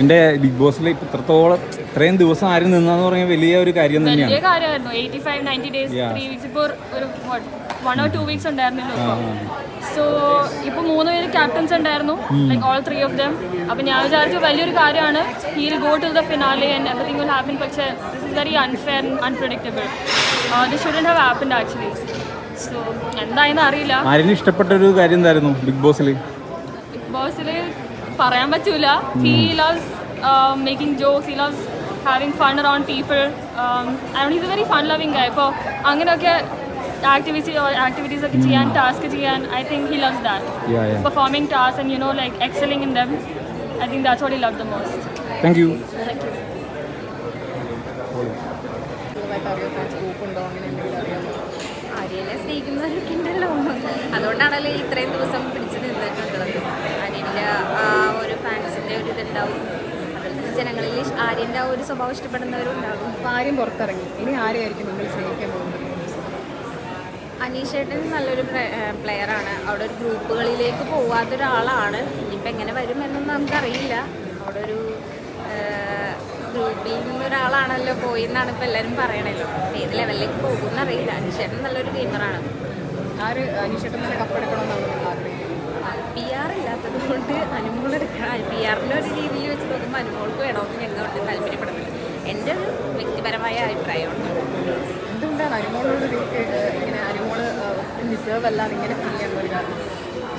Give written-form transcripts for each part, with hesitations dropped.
എൻ്റെ ബിഗ് ബോസിൽ ഇത്രത്തോളം ഇത്രയും ദിവസം ആരും നിന്നാന്ന് പറഞ്ഞാൽ വലിയ ഒരു കാര്യം തന്നെയാണ്. വലിയ കാര്യമായിരുന്നു. 85-90 ഡേയ്സ് 3 വീക്സ് ഇപ്പോൾ ഒരു 1 or 2 വീക്സ് ഉണ്ടായിരുന്നല്ലോ. സോ ഇപ്പോൾ 3 പേര് ക്യാപ്റ്റൻസ് ഉണ്ടായിരുന്നു, ലൈക്ക് ഓൾ 3 ഓഫ് ദം. അപ്പോൾ ഞാൻ വിചാരിച്ചു വലിയൊരു കാര്യമാണ്, he will go to the finale and everything will happen. പക്ഷേ this is very unfair and unpredictable. This shouldn't have happened actually. So എന്തായെന്ന് അറിയില്ല. ആരെയും ഇഷ്ടപ്പെട്ട ഒരു കാര്യം എന്തായിരുന്നു ബിഗ് ബോസിൽ? ബിഗ് ബോസിൽ പറയാൻ പറ്റൂല. He loves making jokes, he loves having fun around people, and he's a very fun loving guy. അപ്പോൾ അങ്ങനെയൊക്കെ activities ഒക്കെ ചെയ്യാൻ, ടാസ്ക് ചെയ്യാൻ, I think he loves that. Performing tasks and like excelling in them, I think that's what he loved the most. Thank you. ആര്യനെ സ്നേഹിക്കുന്നവരൊക്കെ ഉണ്ടല്ലോ, അതുകൊണ്ടാണല്ലോ ഇത്രയും ദിവസം പിടിച്ചു നിന്നിട്ടുള്ളത്. ആര്യൻ്റെ ആ ഒരു ഫാൻസിൻ്റെ ഒരു ഇതുണ്ടാവും, ജനങ്ങളിൽ ആര്യൻ്റെ ആ ഒരു സ്വഭാവം ഇഷ്ടപ്പെടുന്നവരും ഉണ്ടാകും. അപ്പോൾ ആര്യം പുറത്തിറങ്ങി, ഇനി ആരെയായിരിക്കും നിങ്ങൾ സ്നേഹിക്കാൻ പോകുന്നത്? അനീഷേട്ടൻ നല്ലൊരു പ്ലെയറാണ്. അവിടെ ഒരു ഗ്രൂപ്പുകളിലേക്ക് പോവാത്തൊരാളാണ്. ഇനിയിപ്പോൾ എങ്ങനെ വരും എന്നൊന്നും നമുക്കറിയില്ല. അവിടെ ഒരു ഗ്രൂപ്പിൽ നിന്നൊരാളാണല്ലോ പോയി എന്നാണ് ഇപ്പോൾ എല്ലാവരും പറയണല്ലോ. ഏത് ലെവലിലേക്ക് പോകുമെന്ന് അറിയില്ല. അനീഷേട്ടൻ നല്ലൊരു ഗെയിമറാണ്. ആര് അനീഷേട്ടൻ തന്നെ കപ്പെടുക്കണമെന്നാണ് നിങ്ങൾ ആഗ്രഹിക്കുന്നത്? PR ഇല്ലാത്തത് കൊണ്ട് അനുമോൾ എടുക്കണം. PR-ൻ്റെ ഒരു രീതിയിൽ വെച്ച് നോക്കുമ്പോൾ അനുമോൾക്ക് വേണമെന്ന് ഞങ്ങളോട് താല്പര്യപ്പെടുന്നില്ല. എൻ്റെ ഒരു വ്യക്തിപരമായ അഭിപ്രായമാണ്. എന്തുകൊണ്ടാണ് അനുമോളോട് ഇങ്ങനെ അനുമോള് ഡിസേർവ് അല്ലാതെ ഇങ്ങനെ ഫീൽ ചെയ്യാൻ ഒരു കാരണം?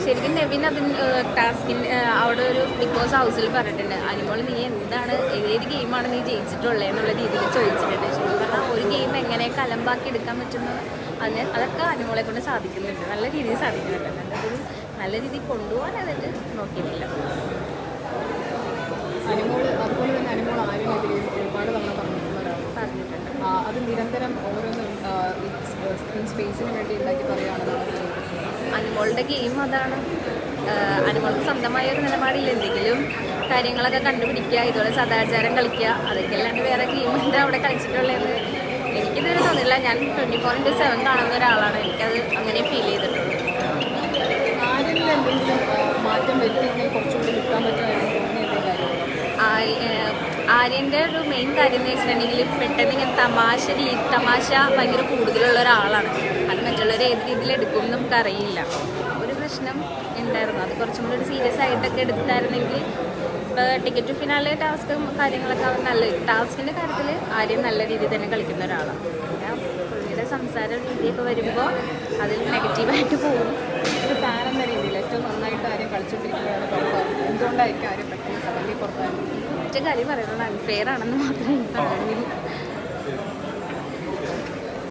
ശരിക്കും നെവിൻ അതിന് ടാസ്കിന് അവിടെ ഒരു ബിഗ് ബോസ് ഹൗസിൽ പറഞ്ഞിട്ടുണ്ട്, അനുമോൾ നീ എന്താണ് ഏത് ഗെയിമാണ് നീ ജയിച്ചിട്ടുള്ളത് എന്നുള്ള രീതിയിൽ ചോദിച്ചിട്ടുണ്ട്. ശരിക്കും പറഞ്ഞാൽ ഒരു ഗെയിം എങ്ങനെയൊക്കെ അലമ്പാക്കി എടുക്കാൻ പറ്റുന്നു അതൊക്കെ അനുമോളെ കൊണ്ട് സാധിക്കുന്നുണ്ട്, നല്ല രീതിയിൽ സാധിക്കുന്നുണ്ട്. അതൊരു നല്ല രീതിയിൽ കൊണ്ടുപോകാൻ അതിട്ട് നോക്കിയിട്ടില്ല. അനുമോള് അതുപോലെ തന്നെ അനുമോൾ ആര്യനെതിരെ ഒരുപാട് തവണ പറഞ്ഞിട്ടുണ്ട്. അത് നിരന്തരം ഓരോന്നും സ്ക്രീൻ സ്പേസിന് വേണ്ടി ഉണ്ടാക്കി പറയുകയാണെന്നാണ്. അനുമോളുടെ ഗെയിം അതാണ്. അനുമോൾക്ക് സ്വന്തമായ ഒരു നിലപാടില്ല. എന്തെങ്കിലും കാര്യങ്ങളൊക്കെ കണ്ടുപിടിക്കുക, ഇതുപോലെ സദാചാരം കളിക്കുക, അതൊക്കെ അല്ലാണ്ട് വേറെ ഗെയിം എന്താ അവിടെ കളിച്ചിട്ടുള്ളതെന്ന് എനിക്കിതുവരെ തോന്നില്ല. ഞാൻ 24/7 കാണുന്ന ഒരാളാണ്. എനിക്കത് അങ്ങനെ ഫീൽ ചെയ്തിട്ടുള്ളൂ. ആരെങ്കിലും എന്തെങ്കിലും മാറ്റം വരുത്തിയെങ്കിൽ കുറച്ചുകൂടി നിൽക്കാൻ പറ്റുമായിരുന്നു. ആര്യൻ്റെ ഒരു മെയിൻ കാര്യം എന്ന് വെച്ചിട്ടുണ്ടെങ്കിൽ പെട്ടെന്ന് ഇങ്ങനെ തമാശ ഭയങ്കര കൂടുതലുള്ള ഒരാളാണ്. അത് മറ്റുള്ളവർ ഏത് രീതിയിൽ എടുക്കും എന്ന് നമുക്കറിയില്ല. ഒരു പ്രശ്നം ഉണ്ടായിരുന്നു. അത് കുറച്ചും കൂടി ഒരു സീരിയസ് ആയിട്ടൊക്കെ എടുത്തായിരുന്നെങ്കിൽ ഇപ്പോൾ ടിക്കറ്റ് ടു ഫിനാലെ ടാസ്കും കാര്യങ്ങളൊക്കെ നല്ല ടാസ്കിൻ്റെ കാര്യത്തിൽ ആര്യം നല്ല രീതിയിൽ തന്നെ കളിക്കുന്ന ഒരാളാണ്. പിന്നെ പുള്ളിയുടെ സംസാര രീതിയൊക്കെ വരുമ്പോൾ അതിൽ നെഗറ്റീവായിട്ട് പോകും. ഒരു ഫാൻ എന്ന രീതിയിൽ ഏറ്റവും നന്നായിട്ട് ആര്യം കളിച്ചുകൊണ്ടിരിക്കുകയാണ് പുറത്താണ്. എന്തുകൊണ്ടായിരിക്കും ആര്യം പെട്ടെന്ന് സഡൻലി പുറത്തായിരുന്നു? ഒറ്റ കാര്യം പറയുന്നത് അൺഫെയർ ആണെന്ന് മാത്രമേ എനിക്ക് പറയുള്ളൂ.